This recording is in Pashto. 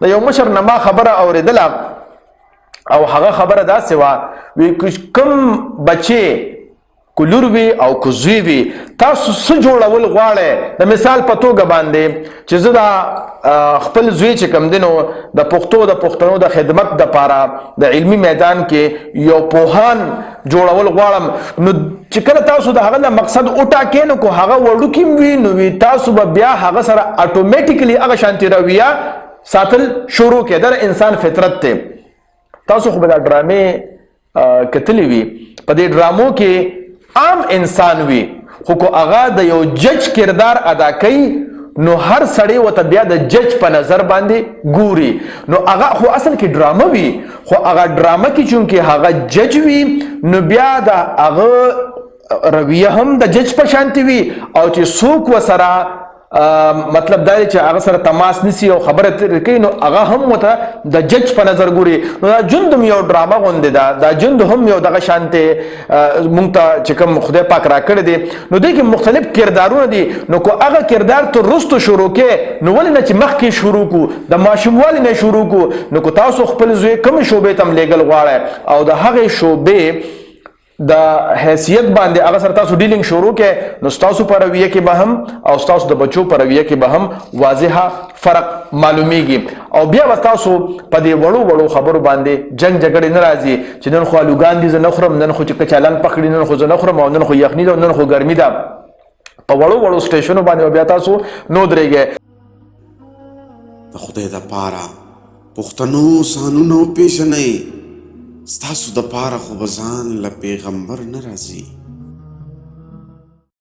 د یو مشر نه ما خبره اورېدله او هغه خبره داسې وه وی کوم بچې که لور وي او که زوی وي تاسو څه جوړول غواړئ د مثال په توګه باندې چې زه دا خپل زوی چې کوم دی نو د پښتنو د خدمت دپاره د علمي میدان کې یو پوهان جوړول غواړم نو چې کله تاسو د هغه مقصد وټاکئ نو که هغه وړوکی وي نو تاسو به بیا هغه سره اټومیټیکلی هغه شانتي رویه ساتل شروع کړئ دا انسان فطرت دی. تاسو خو به دا ډرامې کتلې وي په دې ډرامو کې عام انسان وي خو که هغه د یو جج کردار ادا کوي نو هر سړی ورته بیا د جج په نظر باندې ګوري نو هغه خو اصل کې ډرامه وي خو هغه ډرامه کې چونکې هغه جج وي نو بیا د هغه رویه هم د جج په شانتي وي او چې څوک ورسره مطلب دا دی چې هغه سره تماس نیسي او خبره کوي نو هغه هم ورته د جج په نظر ګوري نو دا ژوند هم یو ډرامه غوندې ده دا ژوند هم یو دغه شانتې موږ ته چې کوم خدای پاک راکړی دی نو دې کې مختلف کردارونه دي نو که هغه کردار ته وروستو شروع کې نو ولې نه چې مخکې شروع کړو د ماشوموالي نه شروع کړو نو که تاسو خپل زوی کومې شعبې ته هم لیږل غواړئ او د هغې شعبې د حیثیت باندې هغه سره تاسو ډیلینګ شروع کې نو ستاسو په رویه کې به هم او ستاسو د بچو په رویه کې به هم واضحه فرق معلومیږي او بیا به تاسو په دې وړو خبرو باندې جنگ جګړې نه راځي چې نن خو الوګان دي زه نه خورم نن خو چې کچالان پکړي نن خو زه نه خورم او نن خو یخني ده نن خو ګرمي ده په وړو سټیشنو باندې بیا تاسو نو درېږئ. د خدای دپاره پښتنو سانونه وپېژنئ ستاسو دپاره خو به ځان له پیغمبر نه راځي.